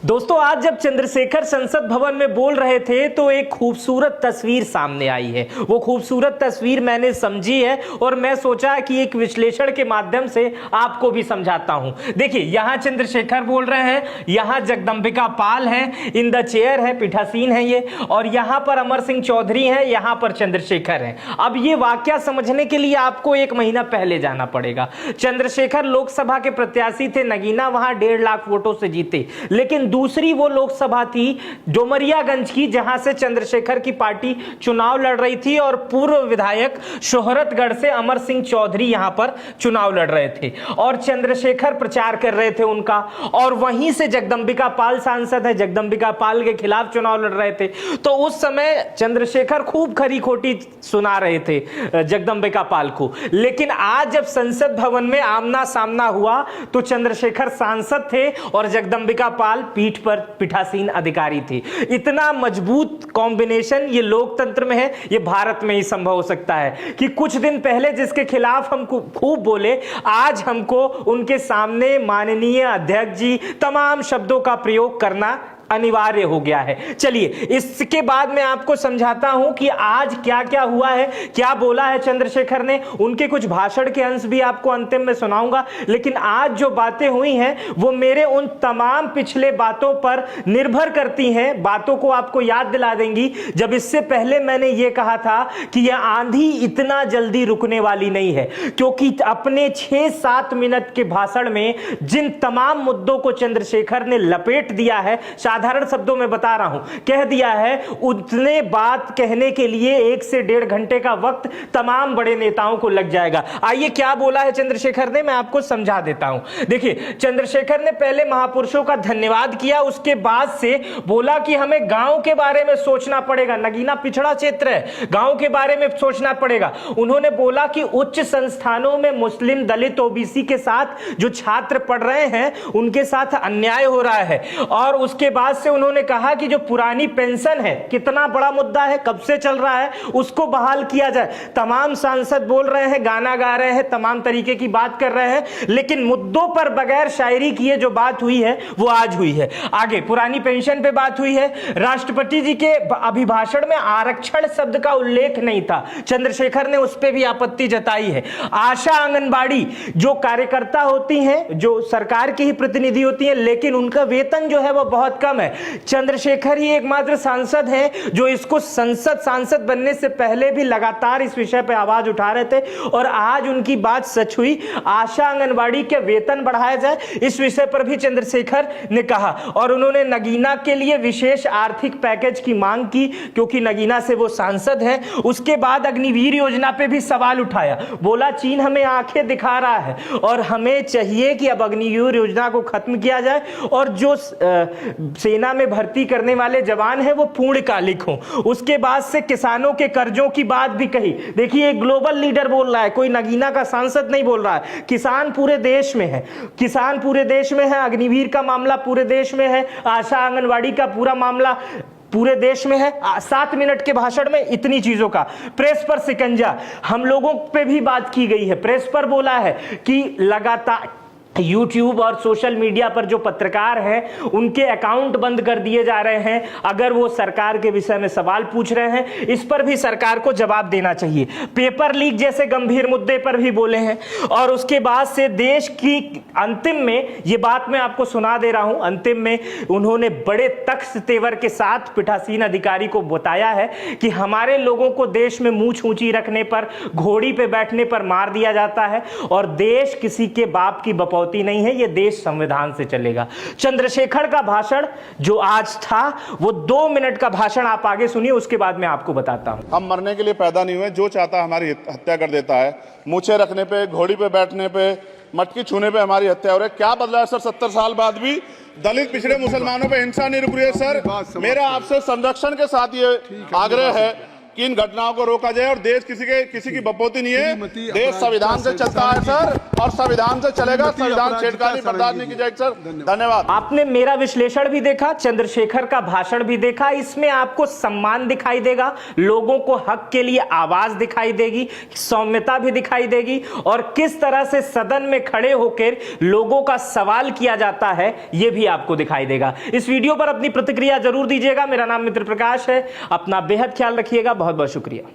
दोस्तों, आज जब चंद्रशेखर संसद भवन में बोल रहे थे तो एक खूबसूरत तस्वीर सामने आई है। वो खूबसूरत तस्वीर मैंने समझी है और मैं सोचा कि एक विश्लेषण के माध्यम से आपको भी समझाता हूं। देखिए, यहां चंद्रशेखर बोल रहे हैं, यहां जगदंबिका पाल है, इन द चेयर है, पीठासीन है ये, और यहां पर अमर सिंह चौधरी है, यहां पर चंद्रशेखर है। अब ये वाकया समझने के लिए आपको 1 महीना पहले जाना पड़ेगा। चंद्रशेखर लोकसभा के प्रत्याशी थे, नगीना वहां 1.5 लाख वोटों से जीते। लेकिन दूसरी वो लोकसभा थी डोमरियागंज की, जहां से चंद्रशेखर की पार्टी चुनाव लड़ रही थी और पूर्व विधायक शोहरतगढ़ से अमर सिंह चौधरी यहां पर चुनाव लड़ रहे थे और चंद्रशेखर प्रचार कर रहे थे उनका। और वहीं से जगदंबिका पाल सांसद है, जगदंबिका पाल के खिलाफ चुनाव लड़ रहे थे। तो उस समय चंद्रशेखर खूब खरी खोटी सुना रहे थे जगदंबिका पाल को। लेकिन आज जब संसद भवन में आमना सामना हुआ तो चंद्रशेखर सांसद थे और जगदंबिका पाल पीठ पर पीठासीन अधिकारी थी। इतना मजबूत कॉम्बिनेशन ये लोकतंत्र में है, ये भारत में ही संभव हो सकता है कि कुछ दिन पहले जिसके खिलाफ हम खूब बोले, आज हमको उनके सामने माननीय अध्यक्ष जी तमाम शब्दों का प्रयोग करना अनिवार्य हो गया है। चलिए, इसके बाद मैं आपको समझाता हूं कि आज क्या क्या हुआ है, क्या बोला है चंद्रशेखर ने। उनके कुछ भाषण के अंश भी आपको अंतिम में सुनाऊंगा। लेकिन आज जो बातें हुई हैं वो मेरे उन तमाम पिछले बातों पर निर्भर करती हैं, बातों को आपको याद दिला देंगी जब इससे पहले मैंने ये कहा था कि यह आंधी इतना जल्दी रुकने वाली नहीं है। क्योंकि अपने 6-7 मिनट के भाषण में जिन तमाम मुद्दों को चंद्रशेखर ने लपेट दिया है, साधारण शब्दों में बता रहा हूं, कह दिया है, उतने बात कहने के लिए 1 से 1.5 घंटे का वक्त तमाम बड़े नेताओं को लग जाएगा। आइए, क्या बोला है चंद्रशेखर ने, मैं आपको समझा देता हूं। देखिए, चंद्रशेखर ने पहले महापुरुषों का धन्यवाद किया, उसके बाद से बोला कि हमें गांव के बारे में सोचना पड़ेगा। नगीना पिछड़ा क्षेत्र है, गांव के बारे में सोचना पड़ेगा। उन्होंने बोला कि उच्च संस्थानों में मुस्लिम, दलित, ओबीसी के साथ जो छात्र पढ़ रहे हैं उनके साथ अन्याय हो रहा है। और उसके बाद से उन्होंने कहा कि जो पुरानी पेंशन है, कितना बड़ा मुद्दा है, कब से चल रहा है, उसको बहाल किया जाए। तमाम सांसद बोल रहे हैं, गाना गा रहे हैं, तमाम तरीके की बात कर रहे हैं, लेकिन मुद्दों पर बगैर शायरी किए जो बात हुई है वो आज हुई है। आगे पुरानी पेंशन पे बात हुई है। राष्ट्रपति जी के अभिभाषण में आरक्षण शब्द का उल्लेख नहीं था, चंद्रशेखर ने उस पर भी आपत्ति जताई है। आशा आंगनबाड़ी जो कार्यकर्ता होती हैं, जो सरकार की ही प्रतिनिधि होती हैं, लेकिन उनका वेतन जो है वो बहुत कम है। चंद्रशेखर ही एकमात्र सांसद हैं जो इसको सांसद बनने से पहले भी लगातार इस विषय पर आवाज उठा रहे थे और आज उनकी बात सच हुई। आशा आंगनबाड़ी के वेतन बढ़ाया जाए, इस विषय पर भी चंद्रशेखर ने कहा। और उन्होंने नगीना के लिए विशेष आर्थिक पैकेज की मांग की, क्योंकि नगीना से वो सांसद हैं। उसके बाद अग्निवीर योजना पे भी सवाल उठाया, बोला चीन हमें आंखें दिखा रहा है और हमें चाहिए कि अब अग्निवीर योजना को खत्म किया जाए और जो सेना में भर्ती करने वाले जवान हैं वो पूर्णकालिक हों। उसके बाद से किसानों के कर्जों की बात भी कही। देखिए, एक ग्लोबल लीडर बोल रहा है, कोई नगीना का सांसद नहीं बोल रहा है। किसान पूरे देश में है, किसान पूरे देश में है, अग्निवीर का मामला पूरे देश में है, आशा आंगनवाड़ी का पूरा मामला पूरे देश में है। 7 मिनट के भाषण में इतनी चीजों का। प्रेस पर शिकंजा, हम लोगों पे भी बात की गई है। प्रेस पर बोला है कि लगातार YouTube और सोशल मीडिया पर जो पत्रकार हैं उनके अकाउंट बंद कर दिए जा रहे हैं अगर वो सरकार के विषय में सवाल पूछ रहे हैं। इस पर भी सरकार को जवाब देना चाहिए। पेपर लीक जैसे गंभीर मुद्दे पर भी बोले हैं। और उसके बाद से देश की अंतिम में ये बात मैं आपको सुना दे रहा हूं, अंतिम में उन्होंने बड़े तख्त तेवर के साथ पीठासीन अधिकारी को बताया है कि हमारे लोगों को देश में मूंछ ऊंची रखने पर, घोड़ी पे बैठने पर मार दिया जाता है और देश किसी के बाप की बपौती नहीं है, ये देश संविधान से चलेगा। चंद्रशेखर का भाषण जो आज था वो 2 मिनट का भाषण, आप आगे सुनिए, उसके बाद मैं आपको बताता हूं। हम मरने के लिए पैदा नहीं हुए, जो चाहता है हमारी हत्या कर देता है। मूछे रखने पे, घोड़ी पे बैठने पे, मटकी छूने पे हमारी हत्या हो रही है। क्या बदला है सर? 70 साल बाद भी दलित, पिछड़े, मुसलमानों पे हिंसा नहीं रुक रही है। सर, मेरा आपसे संरक्षण के साथ ये आग्रह है कि इन घटनाओं को रोका जाए और देश किसी की बपोती नहीं है। श्रीमती देश अपराजिता संविधान से चलता है सर, और संविधान से चलेगा। श्रीमती संविधान अपराजिता छेड़खानी बर्दाश्त नहीं की जाएगी सर। धन्यवाद। आपने मेरा विश्लेषण भी देखा, चंद्रशेखर का भाषण भी देखा। इसमें आपको सम्मान दिखाई देगा, लोगों को हक के लिए आवाज दिखाई देगी, सौम्यता भी दिखाई देगी, और किस तरह से सदन में खड़े होकर लोगों का सवाल किया जाता है यह भी आपको दिखाई देगा। इस वीडियो पर अपनी प्रतिक्रिया जरूर दीजिएगा। मेरा नाम मित्र प्रकाश है। अपना बेहद ख्याल रखिएगा। बहुत बहुत शुक्रिया।